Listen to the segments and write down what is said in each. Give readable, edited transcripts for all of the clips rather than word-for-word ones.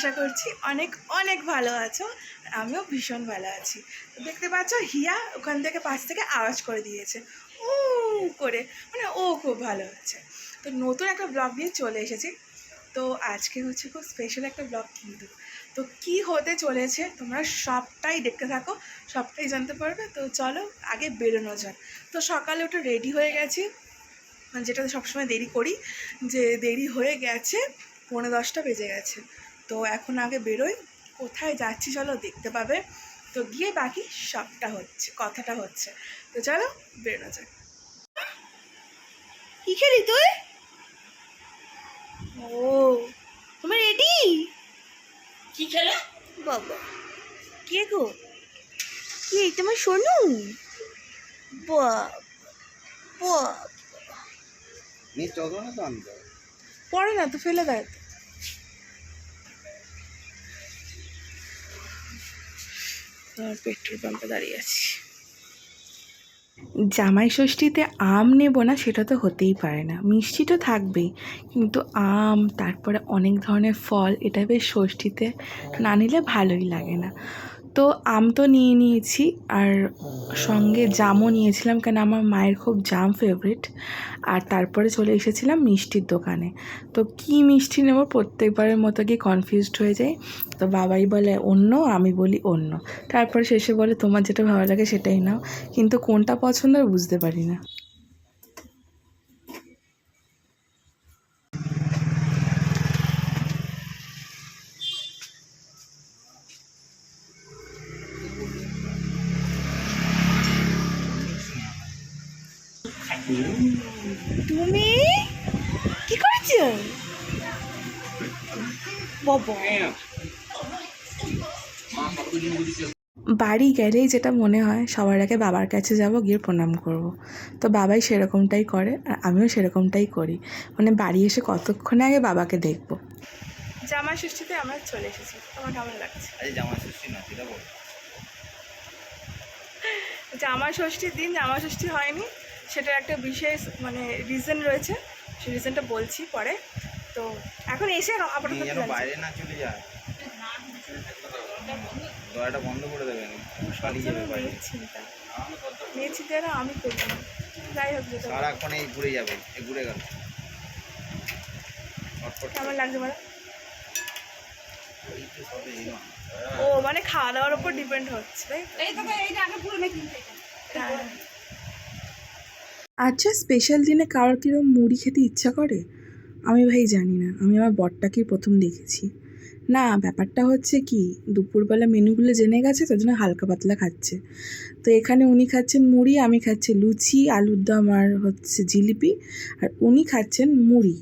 আশা করছি অনেক অনেক ভালো আছো। আমিও ভীষণ ভালো আছি। দেখতে পাচ্ছ হিয়া ওখান থেকে পাশ থেকে আওয়াজ করে দিয়েছে ও করে, মানে ও খুব ভালো আছে। তো নতুন একটা ব্লগ নিয়ে চলে এসেছি। তো আজকে হচ্ছে খুব স্পেশাল একটা ব্লগ, কিন্তু তো কি হতে চলেছে তোমরা সবটাই দেখতে থাকো, সবটাই জানতে পারবে। তো চলো আগে বেরোনো যাক। তো সকালে ওটা রেডি হয়ে গেছি, মানে যেটা সবসময় দেরি করি, যে দেরি হয়ে গেছে, 9:45 বেজে গেছে। তো এখন আগে বেরোই, কোথায় যাচ্ছি চলো দেখতে পাবে। তো গিয়ে বাকি সবটা হচ্ছে, কথাটা হচ্ছে। তো চলো বেরোনো যাক। কি খেলি তুই? ও তুমি রেডি? কি খেলে বাবা কে গো? কি তোমার শোনু? পড়ে না তো, ফেলে দেয়। পেট্রোল পাম্পে দাঁড়িয়ে আছি। জামাই ষষ্ঠীতে আম নেব না সেটা তো হতেই পারে না, মিষ্টি তো থাকবেই, কিন্তু আম তারপরে অনেক ধরনের ফল, এটা বেশ ষষ্ঠীতে না নিলে ভালোই লাগে না। তো আম তো নিয়ে নিয়েছি, আর সঙ্গে জামও নিয়েছিলাম, কেন আমার মায়ের খুব জাম ফেভারিট। আর তারপরে চলে এসেছিলাম মিষ্টির দোকানে। তো কি মিষ্টি নেব প্রত্যেকবারের মতো কি কনফিউজড হয়ে যায়। তো বাবাই বলে অন্য, আমি বলি অন্য, তারপরে শেষে বলে তোমার যেটা ভালো লাগে সেটাই নাও, কিন্তু কোনটা পছন্দ আর বুঝতে পারি না। তুমি কি করছো বাবা? বাড়ি গেলেই যেটা মনে হয় সবার আগে বাবার কাছে যাব, গিয়ে প্রণাম করব। তো বাবাই সেরকমটাই করে আর আমিও সেরকমটাই করি, মানে বাড়ি এসে কতক্ষণে আগে বাবাকে দেখব। জামা ষষ্ঠীতে আমরা চলে এসেছি, তোমার কেমন লাগছে? জামা ষষ্ঠী না, সেটা বল। জামা ষষ্ঠীর দিন জামা ষষ্ঠী হয়নি, সেটার একটা বিশেষ মানে রিজন রয়েছে, সেই রিজনটা বলছি পরে। তো এখন এসে আপাতত বাইরে না চলে যায়, দরজাটা বন্ধ করে দেবেন, পালিয়ে যাবে বাইরে। চিন্তা মেয়ে চিন্তা আমি করবো না, যাই হোক যেটা সারাক্ষণ এই ঘুরে যাবে, এই ঘুরে গেল। কেমন লাগছে বলো? ও মানে খাওয়া দাওয়ার উপর ডিপেন্ড হচ্ছে, তাই? আচ্ছা, স্পেশাল দিনে কারোর কিরম মুড়ি খেতে ইচ্ছা করে? আমি ভাই জানি না, আমি আমার বরটাকেই প্রথম দেখেছি। না, ব্যাপারটা হচ্ছে কি, দুপুরবেলা মেনুগুলো জেনে গেছে, তার জন্য হালকা পাতলা খাচ্ছে। তো এখানে উনি খাচ্ছেন মুড়ি, আমি খাচ্ছি লুচি, আলুর দম আর হচ্ছে জিলিপি, আর উনি খাচ্ছেন মুড়ি।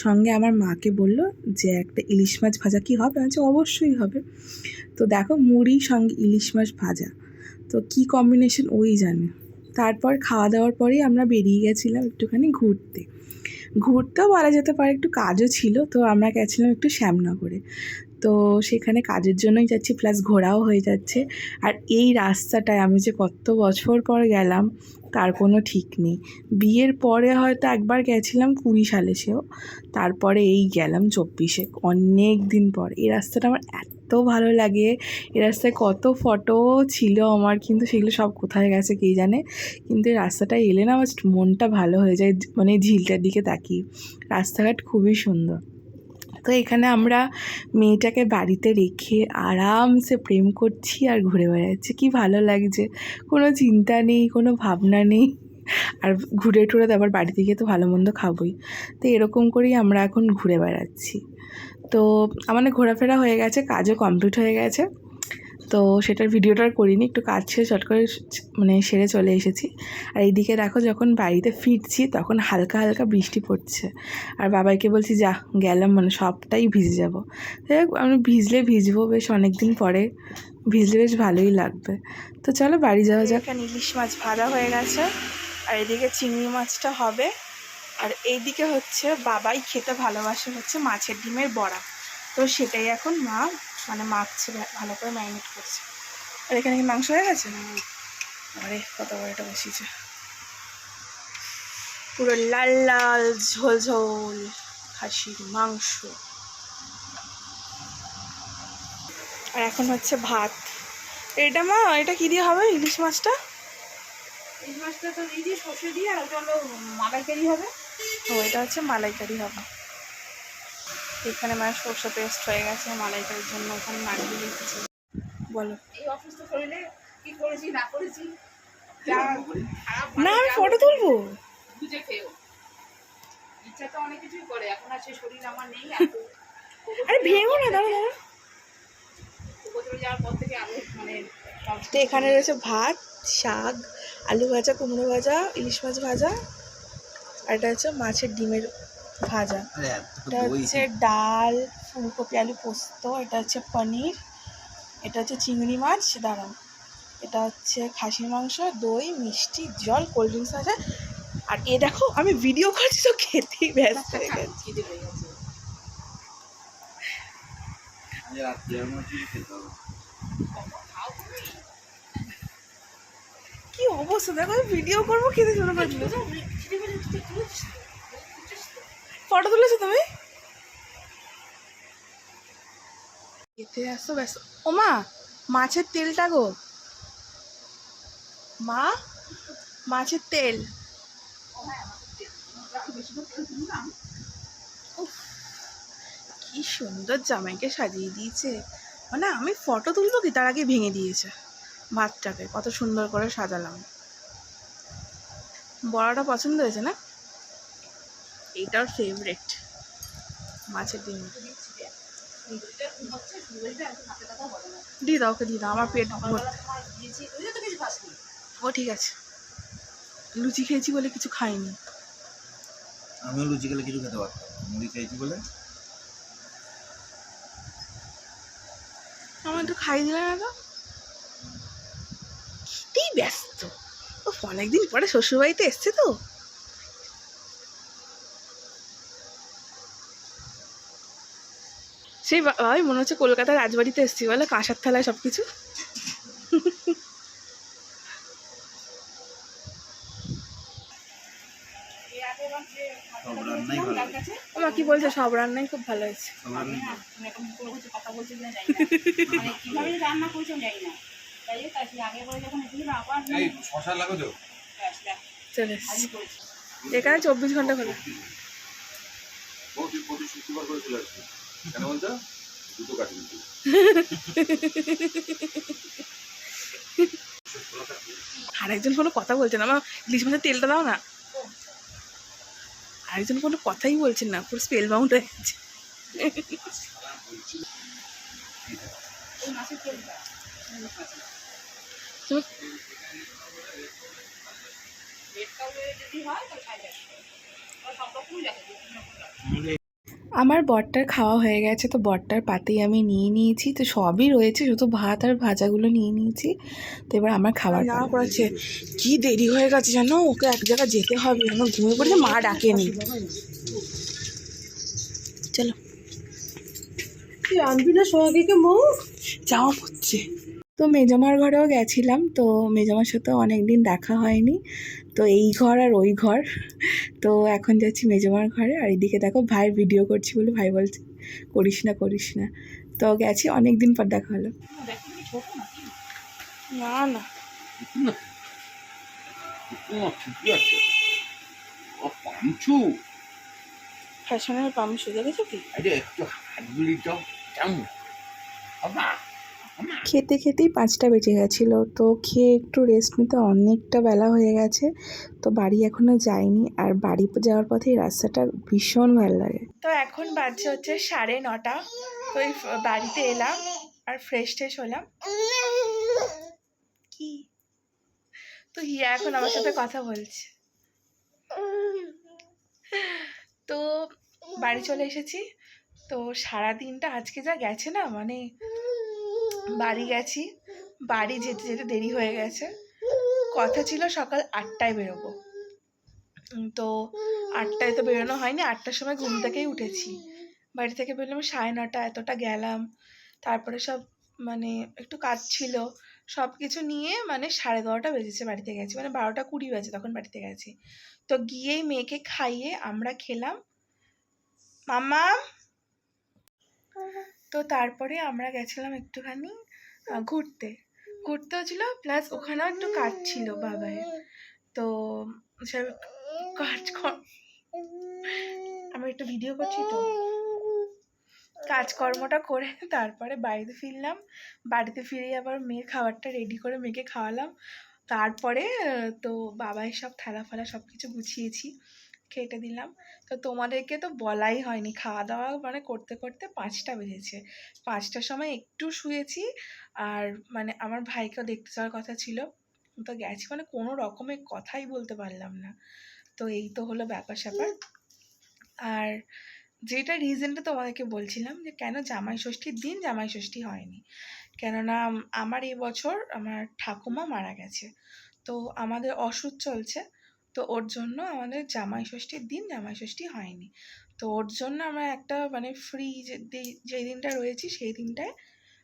সঙ্গে আমার মাকে বলল যে একটা ইলিশ মাছ ভাজা কি হবে? আছে অবশ্যই হবে। তো দেখো, মুড়ি সঙ্গে ইলিশ মাছ ভাজা, তো কি কম্বিনেশন ওই জানে। তারপর খাওয়া দাওয়ার পরেই আমরা বেরিয়ে গেছিলাম একটুখানি ঘুরতে। ঘুরতেও বলা যেতে পারে, একটু কাজও ছিল, তো আমরা গেছিলাম একটু শ্যামনগরে। তো সেখানে কাজের জন্যই যাচ্ছি, প্লাস ঘোরাও হয়ে যাচ্ছে। আর এই রাস্তাটায় আমি যে কত বছর পর গেলাম তার কোনো ঠিক নেই। বিয়ের পরে হয়তো একবার গেছিলাম 20 সালে, সেও তারপরে এই গেলাম 24-এ, অনেক দিন পর। এই রাস্তাটা আমার এত ভালো লাগে, এই রাস্তায় কত ফটো ছিল আমার, কিন্তু সেগুলো সব কোথায় গেছে কে জানে। কিন্তু এই রাস্তাটায় এলে না আমার মনটা ভালো হয়ে যায়, মানে ঝিলটার দিকে তাকিয়ে। রাস্তাঘাট খুবই সুন্দর। তো এখানে আমরা মেয়েটাকে বাড়িতে রেখে আরামসে প্রেম করছি আর ঘুরে বেড়াচ্ছি, কি ভালো লাগছে। কোনো চিন্তা নেই, কোনো ভাবনা নেই, আর ঘুরে টুরে আবার বাড়িতে গিয়ে তো ভালো মন্দ খাবোই। তো এরকম করেই আমরা এখন ঘুরে বেড়াচ্ছি। তো আমাদের ঘোরাফেরা হয়ে গেছে, কাজও কমপ্লিট হয়ে গেছে। তো সেটার ভিডিওটা আর করিনি, একটু কাজ ছেড়ে চট করে মানে সেরে চলে এসেছি। আর এইদিকে দেখো, যখন বাড়িতে ফিরছি তখন হালকা হালকা বৃষ্টি পড়ছে, আর বাবাইকে বলছি যা গেলাম, মানে সবটাই ভিজে যাব। যাই হোক, আমি ভিজলে ভিজবো, বেশ অনেক দিন পরে ভিজলে বেশ ভালোই লাগবে। তো চলো বাড়ি যাওয়া যাক। এখানে ইলিশ মাছ ভাজা হয়ে গেছে, আর এদিকে চিংড়ি মাছটা হবে, আর এইদিকে হচ্ছে বাবাই খেতে ভালোবাসে হচ্ছে মাছের ডিমের বড়া। তো সেটাই এখন মা মানে মাখছে, ভালো করে ম্যারিনেট করছে। আর এখানে কি মাংস হয়ে গেছে? আরে কত বড় এটা বসিয়েছে, পুরো লাল লাল ঝোল ঝোল খাসির মাংস। আর এখন হচ্ছে ভাত। এটা মা, এটা কি দিয়ে হবে ইলিশ মাছটা? ইলিশ মাছটা তো এই দিয়ে সর্ষে দিয়ে, আর ওটা হলো মালাইকারি হবে। ও, এটা হচ্ছে মালাইকারি হবে। এখানে মায়ের সর্ষে পেস্ট হয়ে গেছে মালাইকারির জন্য, ওখানে নাড়িয়ে রেখেছি। বলো। এই অসুস্থ শরীরে কি করেছি না করেছি, যা খারাপ না, আমি যা ফটো তুলবো। বুঝে খেয়েও। ইচ্ছা তো অনেক কিছুই করে, এখন আর সে শরীর আমার নেই। আর আরে ভেঙো না, দাঁড়া দাঁড়া। চলে যাওয়ার পর থেকে আরো মানে সব তো এখানে রয়েছে ভাত, শাক, আলু ভাজা, কুমড়ো ভাজা, ইলিশ মাছ ভাজা, আর এটা হচ্ছে মাছের ডিমের ভাজা। এটা হচ্ছে ডাল, ফুলকপি আলু পোস্ত, এটা হচ্ছে পনির, এটা হচ্ছে চিংড়ি মাছ, দাঁড়াও, এটা হচ্ছে খাসির মাংস, দই, মিষ্টি, জল, কোল্ড ড্রিঙ্কস আছে। আর এ দেখো আমি ভিডিও করছি তো খেতেই ব্যস্ত হয়ে গেছে। খিদে হয়ে গেছে। খাও তুমি। কি অবস্থা দেখো, আমি ভিডিও করবো খেতে শুরু করে দিল। খিদে পেলে তুই তুলছিস তো? ফটো তুলেছো তুমি? খেতে আসো ব্যস্ত। ও মা, মাছের তেলটা গো মা, মাছের তেল। উফ, কি সুন্দর জামাইকে সাজিয়ে দিয়েছে। মানে আমি ফটো তুলবো কি তার আগে ভেঙে দিয়েছে ভাতটাকে, কত সুন্দর করে সাজালাম। বড়াটা পছন্দ হয়েছে না? এইটার ফেভারিট মাছের ডিম। দিয়ে দাও, ওকে দিয়ে দাও, আমার পেট ভর্তি। ও ঠিক আছে, লুচি খেয়েছি বলে কিছু খাইনি। আমিও লুচি খেলে কিছু খেতে পারতাম, মুড়ি খেয়েছি বলে। আমার একটু খাই দিলে না তো, খেতেই ব্যস্ত। ও অনেকদিন পরে শ্বশুরবাড়িতে এসছে তো। সেই ভাই মনে হচ্ছে কলকাতার রাজবাড়িতে এসছি বলে, কাঁসার থালায় সব কিছু। সব রান্নাই ভালো। ওমা কি বলছে, সব রান্নাই খুব ভালো হয়েছে। সব রান্নাই ভালো। কথা বলছে কিনা জানি না, মানে কিভাবে রান্না করছে আমি জানি না। তাই তাই আগে করে যখন এসেছিল আবার শশা লাগো তো? চলে এসছি। এখানে 24 ঘন্টা খোলা। প্রতি শুক্রবার করে চলে আসবে। কেন বলতো? দুটো কাটি দিতে। আরেকজন কোনো কথা বলছে না, আমার ইলিশ মাছের তেলটা দাও না। আরেকজন কোনো কথাই বলছেন না, পুরো স্পেল বাউন্ড হয়ে গেছে। এই মাছের তেলটা তুমি যদি হয় তাহলে 450 সব রকমই রাখে। আমার বরটার খাওয়া হয়ে গেছে, তো বরটার পাতেই আমি নিয়ে নিয়েছি, তো সবই রয়েছে, শুধু ভাত আর ভাজাগুলো নিয়ে নিয়েছি। তো এবার আমার খাবার না করেছে, কি দেরি হয়ে গেছে জানো, ওকে এক জায়গায় যেতে হবে, আমার ঘুমিয়ে পড়েছে, মা ডাকেনি। চলো, তুই আনবি না সোহাগীকে মুখ? যাওয়া হচ্ছে। তো মেজমার ঘরেও গেছিলাম, তো মেজমার সাথে অনেকদিন দেখা হয়নি, তো এই ঘর আর ওই ঘর। তো এখন যাচ্ছি মেজমার ঘরে, আর এদিকে দেখো ভাই ভিডিও করছি বলে ভাই বলছে করিস না করিস না। তো গেছি, অনেক দিন পর দেখা হলো। না না, ঠিকই আছে। পামছু ফ্যাশনের পামশু দেখেছো কি? আরে একটু হাতগুলি যাও কেমন বাবা। খেতে খেতেই 5টা বেজে গেছিলো, তো খেয়ে একটু রেস্ট নিতে অনেকটা বেলা হয়ে গেছে, তো বাড়ি এখনো যাইনি। আর বাড়ি যাওয়ার পথে এই রাস্তাটা ভীষণ ভালো লাগে। তো এখন বাজছে হচ্ছে 9:30, তো এই বাড়িতে এলাম আর ফ্রেশ ট্রেশ হলাম। কি তো হিয়া এখন আমার সাথে কথা বলছে। তো বাড়ি চলে এসেছি, তো সারাদিনটা আজকে যা গেছে না, মানে বাড়ি গেছি, বাড়ি যেতে যেতে দেরি হয়ে গেছে। কথা ছিল সকাল 8টায় বেরোবো, তো 8টায় তো বেরোনো হয়নি, 8টার সময় ঘুম থেকেই উঠেছি। বাড়ি থেকে বেরোলাম 9:30, এতটা গেলাম, তারপরে সব মানে একটু কাজ ছিল, সব কিছু নিয়ে মানে 12:30 বেজেছে বাড়িতে গেছি, মানে 12:20 বাজে তখন বাড়িতে গেছি। তো গিয়েই মেয়েকে খাইয়ে আমরা খেলাম। মাম্মা তো তারপরে আমরা গেছিলাম একটুখানি ঘুরতে হচ্ছিল, প্লাস ওখানেও একটু কাজ ছিল বাবাই। তো সে আমি একটু ভিডিও করছি, তো কাজকর্মটা করে তারপরে বাড়িতে ফিরলাম। বাড়িতে ফিরে আবার মেয়ের খাবারটা রেডি করে মেয়েকে খাওয়ালাম। তারপরে তো বাবাই সব থালা ফালা সব কিছু গুছিয়েছি, খেতে দিলাম। তো তোমাদেরকে তো বলাই হয়নি, খাওয়া দাওয়া মানে করতে করতে 5টা বেজেছে। 5টার সময় একটু শুয়েছি, আর মানে আমার ভাইকেও দেখতে যাওয়ার কথা ছিল, তো গেছি, মানে কোনো রকমের কথাই বলতে পারলাম না। তো এই তো হলো ব্যাপার স্যাপার। আর যেটা রিজনটা তোমাদেরকে বলছিলাম যে কেন জামাই ষষ্ঠীর দিন জামাই ষষ্ঠী হয়নি, কেননা আমার এবছর আমার ঠাকুমা মারা গেছে, তো আমাদের ওষুধ চলছে, তো ওর জন্য আমাদের জামাই ষষ্ঠীর দিন জামাই ষষ্ঠী হয়নি। তো ওর জন্য আমরা একটা মানে ফ্রি যে দিনটা রয়েছি সেই দিনটায়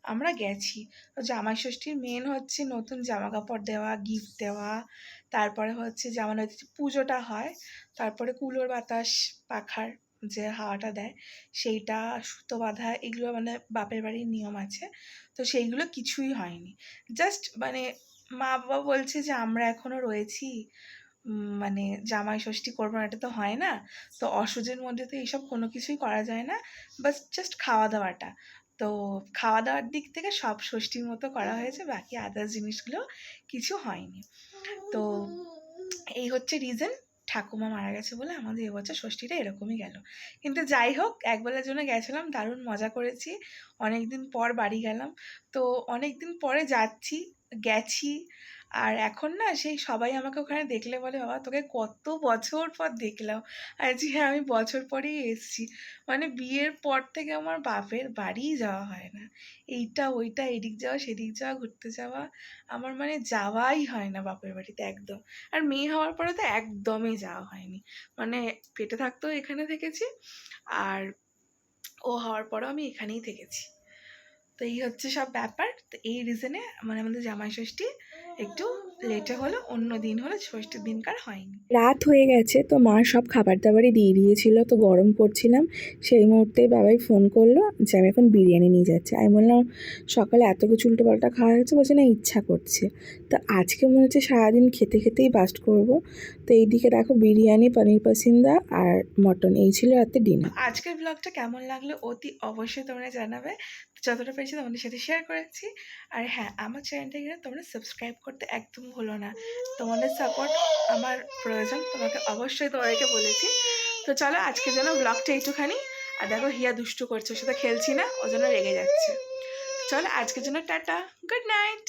আমরা গেছি। তো জামাই ষষ্ঠীর মেন হচ্ছে নতুন জামা কাপড় দেওয়া, গিফট দেওয়া, তারপরে হচ্ছে যেমন হচ্ছে পুজোটা হয়, তারপরে কুলোর বাতাস পাখার যে হাওয়াটা দেয় সেইটা, সুতো বাঁধা, এগুলো মানে বাপের বাড়ির নিয়ম আছে। তো সেইগুলো কিছুই হয়নি। জাস্ট মানে মা বাবা বলছে যে আমরা এখনও রয়েছি, মানে জামাই ষষ্ঠী করবো না, এটা তো হয় না। তো অসুজের মধ্যে তো এইসব কোনো কিছুই করা যায় না, বাস জাস্ট খাওয়া দাওয়াটা। তো খাওয়া দাওয়ার দিক থেকে সব ষষ্ঠীর মতো করা হয়েছে, বাকি আদার্স জিনিসগুলো কিছু হয়নি। তো এই হচ্ছে রিজন, ঠাকুমা মারা গেছে বলে আমাদের এবছর ষষ্ঠীটা এরকমই গেল। কিন্তু যাই হোক, একবেলার জন্য গেছিলাম, দারুণ মজা করেছি। অনেক দিন পর বাড়ি গেলাম, তো অনেক দিন পরে গেছি। আর এখন না সেই সবাই আমাকে ওখানে দেখলে বলে, বাবা তোকে কত বছর পর দেখলাম। আর যে হ্যাঁ, আমি বছর পরেই এসেছি, মানে বিয়ের পর থেকে আমার বাপের বাড়িই যাওয়া হয় না। এইটা ওইটা, এদিক যাওয়া সেদিক যাওয়া, ঘুরতে যাওয়া, আমার মানে যাওয়াই হয় না বাপের বাড়িতে একদম। আর মেয়ে হওয়ার পরে তো একদমই যাওয়া হয়নি, মানে পেটে থাকতেও এখানে থেকেছি, আর ও হওয়ার পরেও আমি এখানেই থেকেছি। তো এই হচ্ছে সব ব্যাপার। তো এই রিজনে মানে আমাদের জামাই ষষ্ঠী একটু লেটে হলো, অন্য দিন হলো, ষষ্ঠীর দিনকার হয়নি। রাত হয়ে গেছে, তো মা সব খাবার দাবারই দিয়ে দিয়েছিল, তো গরম করছিলাম, সেই মুহূর্তে বাবাই ফোন করলো যে আমি এখন বিরিয়ানি নিয়ে যাচ্ছি। আমি বললাম সকালে এত কিছু উল্টোপাল্টা খাওয়া হয়েছে, বলছে না ইচ্ছা করছে। তো আজকে মনে হচ্ছে সারাদিন খেতে খেতেই বাস্ট করবো। তো এইদিকে দেখো বিরিয়ানি, পনির পাসিন্দা আর মটন, এই ছিল রাতে ডিনার। আজকের ব্লগটা কেমন লাগলো অতি অবশ্যই তোমরা জানাবে, যতটা পেরেছি তোমাদের সাথে শেয়ার করেছি। আর হ্যাঁ, আমার চ্যানেলটাকে তোমরা সাবস্ক্রাইব করতে একদম ভুলো না, তোমাদের সাপোর্ট আমার প্রয়োজন, তোমাদেরকে বলেছি। তো চলো আজকের জন্য ব্লগটা একটুখানি। আর দেখো হিয়া দুষ্টু করছে, ওর সাথে খেলছি না, ওর জন্য রেগে যাচ্ছে। চলো আজকের জন্য টাটা, গুড নাইট।